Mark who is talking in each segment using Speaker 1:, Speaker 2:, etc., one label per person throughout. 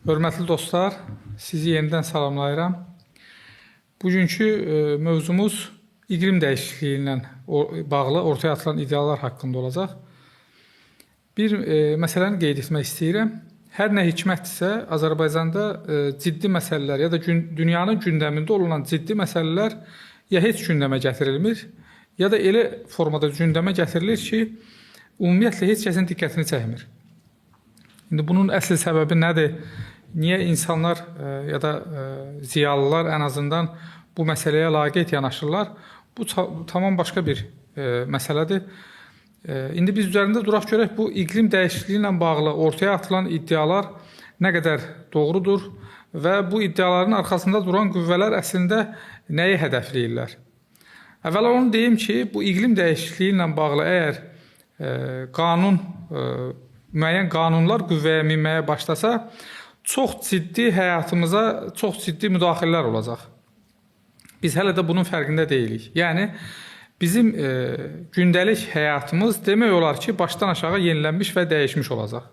Speaker 1: Hörmətli dostlar, sizi yenidən salamlayıram. Bugünkü mövzumuz iqlim dəyişikliyi ilə bağlı ortaya atılan ideallar haqqında olacaq. Bir məsələni qeyd etmək istəyirəm. Hər nə hikmətdirsə, Azərbaycanda ciddi məsələlər ya da dünyanın gündəmində olunan ciddi məsələlər ya heç gündəmə gətirilmir, ya da elə formada gündəmə gətirilir ki, ümumiyyətlə heç kəsin diqqətini çəkmir. İndi bunun əsl səbəbi nədir? Niyə insanlar ya da ziyalılar ən azından bu məsələyə laqeyd yanaşırlar? Bu tamam başqa bir məsələdir. İndi biz üzərində duraq görək, bu iqlim dəyişikliyi ilə bağlı ortaya atılan iddialar nə qədər doğrudur və bu iddiaların arxasında duran qüvvələr əslində nəyi hədəfləyirlər? Əvvəla onu deyim ki, bu iqlim dəyişikliyi ilə bağlı əgər müəyyən qanunlar qüvvəyə minməyə başlasa, çox ciddi həyatımıza çox ciddi müdaxilələr olacaq. Biz hələ də bunun fərqində deyilik. Yəni, bizim gündəlik həyatımız demək olar ki, başdan aşağı yenilənmiş və dəyişmiş olacaq.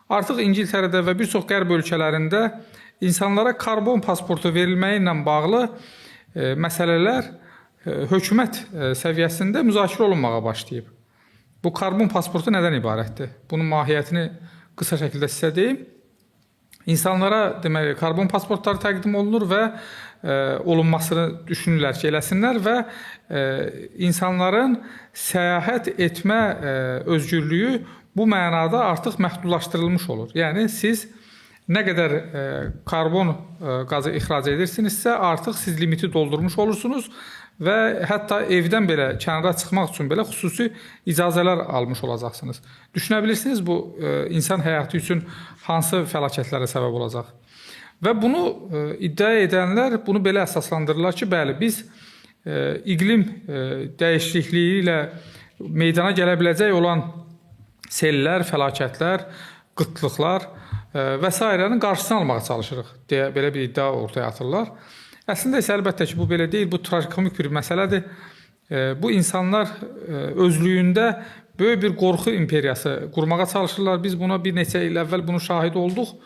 Speaker 1: Artıq İngiltərədə və bir çox qərb ölkələrində insanlara karbon pasportu verilməyi ilə bağlı məsələlər hökumət səviyyəsində müzakirə olunmağa başlayıb. Bu karbon pasportu nədən ibarətdir? Bunun mahiyyətini qısa şəkildə sizə deyim. İnsanlara deməli karbon pasportları təqdim olunur və olunmasını düşünürlər ki, eləsinlər və insanların səyahət etmə özgürlüyü bu mənada artıq məhdudlaşdırılmış olur. Yəni siz nə qədər karbon qazı ixrac edirsinizsə, artıq siz limiti doldurmuş olursunuz və hətta evdən belə kənara çıxmaq üçün belə xüsusi icazələr almış olacaqsınız. Düşünə bilirsiniz, bu insan həyatı üçün hansı fəlakətlərə səbəb olacaq? Və bunu iddia edənlər bunu belə əsaslandırırlar ki, bəli, biz iqlim dəyişikliyi ilə meydana gələ biləcək olan sellər, fəlakətlər, qıtlıqlar və s.'nin qarşısını almağa çalışırıq deyə belə bir iddia ortaya atırlar. Əslində isə əlbəttə ki, bu belə deyil, bu trajikomik bir məsələdir. Bu insanlar özlüyündə böyük bir qorxu imperiyası qurmağa çalışırlar. Biz buna bir neçə il əvvəl bunun şahidi olduq.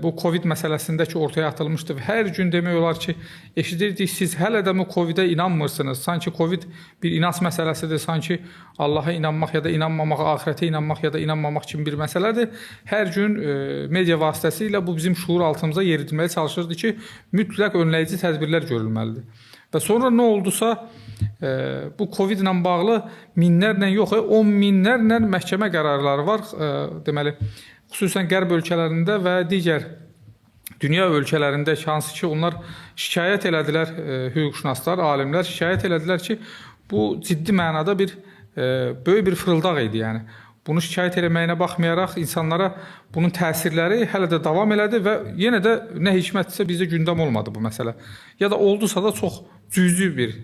Speaker 1: Bu Covid məsələsində ki, ortaya atılmışdı və hər gün demək olar ki, eşidirdik, siz hələ də mi Covid'ə inanmırsınız? Sanki Covid bir inanc məsələsidir, sanki Allaha inanmaq ya da inanmamaq, ahirətə inanmaq ya da inanmamaq kimi bir məsələdir. Hər gün media vasitəsilə bu bizim şuur altımıza yeridilməyə çalışırdı ki, mütləq önləyici tədbirlər görülməlidir. Və sonra nə oldusa, bu Covid ilə bağlı minlərlə yox, 10 minlərlə məhkəmə qərarları var, deməli, xüsusən qərb ölkələrində və digər dünya ölkələrində hansı ki, onlar şikayət elədilər, hüquqşünaslar, alimlər şikayət elədilər ki, bu ciddi mənada böyük bir fırıldaq idi. Yəni, bunu şikayət eləməyinə baxmayaraq insanlara bunun təsirləri hələ də davam elədi və yenə də nə hikmətdirsə bizdə gündəm olmadı bu məsələ. Ya da oldusa da çox cüzi bir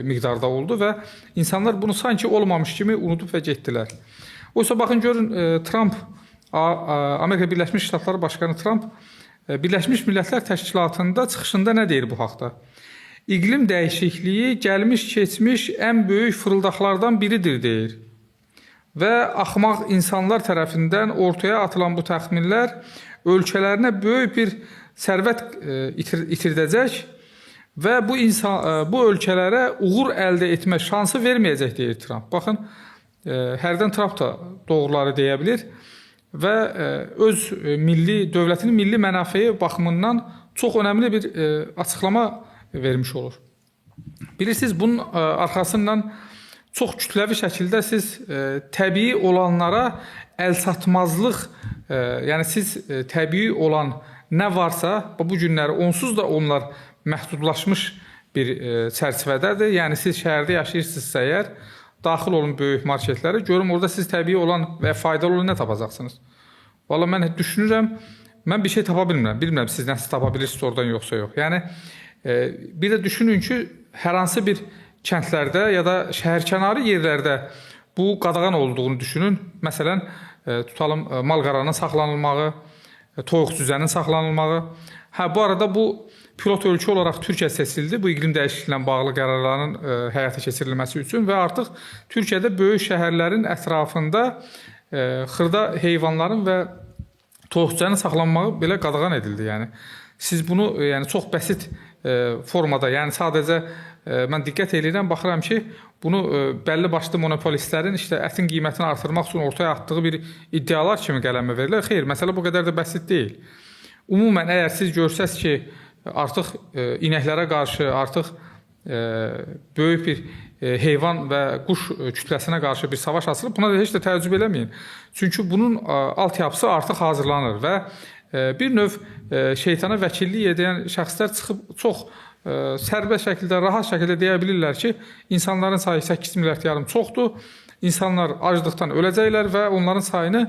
Speaker 1: miqdarda oldu və insanlar bunu sanki olmamış kimi unudub və getdilər. Oysa baxın, görün, Amerika Birləşmiş Ştatları Başkanı Trump Birləşmiş Millətlər Təşkilatında çıxışında nə deyir bu haqda? İqlim dəyişikliyi gəlmiş-keçmiş ən böyük fırıldaqlardan biridir, deyir. Və axmaq insanlar tərəfindən ortaya atılan bu təxminlər ölkələrinə böyük bir sərvət itirdəcək və bu ölkələrə uğur əldə etmə şansı verməyəcək, deyir Trump. Baxın, hərdən Trump da doğruları deyə bilir və öz dövlətinin milli mənafeyi baxımından çox önəmli bir açıqlama vermiş olur. Bilirsiniz, bunun arxasından çox kütləvi şəkildə siz təbii olanlara əlçatmazlıq, yəni siz təbii olan nə varsa, bu günləri onsuz da onlar məhdudlaşmış bir çərçivədədir. Yəni siz şəhərdə yaşayırsınızsa əgər, daxil olun böyük marketlərə, görün orada siz təbii olan və faydalı olan nə tapacaqsınız? Valla mən düşünürəm, mən bir şey tapa bilmirəm. Bilmirəm siz nəsə tapa bilirsiniz oradan yoxsa yox. Yəni, bir də düşünün ki, hər hansı bir kəndlərdə ya da şəhərkənarı yerlərdə bu qadağan olduğunu düşünün. Məsələn, tutalım mal-qaranın saxlanılmağı, toyuq cüzənin saxlanılmağı. Bu arada bu pilot ölkə olaraq Türkiyə seçildi bu iqlim dəyişikliyi ilə bağlı qərarların həyata keçirilməsi üçün və artıq Türkiyədə böyük şəhərlərin ətrafında xırda heyvanların və toyuqçanın saxlanmağı belə qadağan edildi. Yəni siz bunu yəni çox bəsit formada, yəni sadəcə mən diqqət edirəm, baxıram ki, bunu bəlli başlı monopolistlərin işte ətin qiymətini artırmaq üçün ortaya atdığı bir iddialar kimi qələmə verirlər. Xeyr, məsələ bu qədər də bəsit deyil. Ümumən əgər siz görsəz ki, artıq inəklərə qarşı, artıq böyük bir heyvan və quş kütləsinə qarşı bir savaş açılıb, buna da heç də təəccüb eləməyin. Çünki bunun altyapısı artıq hazırlanır və bir növ şeytana vəkillik edən şəxslər çıxıb çox sərbəst şəkildə, rahat şəkildə deyə bilirlər ki, insanların sayı 8 milyard yarım çoxdur, insanlar aclıqdan öləcəklər və onların sayını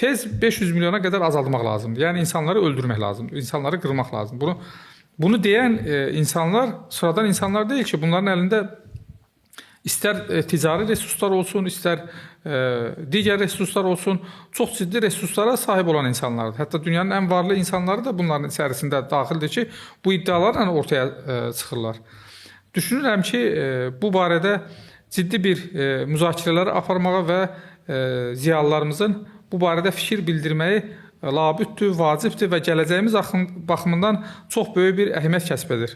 Speaker 1: tez 500 milyona qədər azaldmaq lazımdır. Yəni insanları öldürmək lazımdır, insanları qırmaq lazımdır. Bunu deyən insanlar sıradan insanlar deyil ki, bunların əlində istər ticari resurslar olsun, istər digər resurslar olsun, çox ciddi resurslara sahib olan insanlardır. Hətta dünyanın ən varlı insanları da bunların içərisində daxildir ki, bu iddialarla ortaya çıxırlar. Düşünürəm ki, bu barədə ciddi bir müzakirələr aparmağa və ziyalılarımızın bu barədə fikir bildirməyi labüddür, vacibdir və gələcəyimiz baxımından çox böyük bir əhəmiyyət kəsb edir.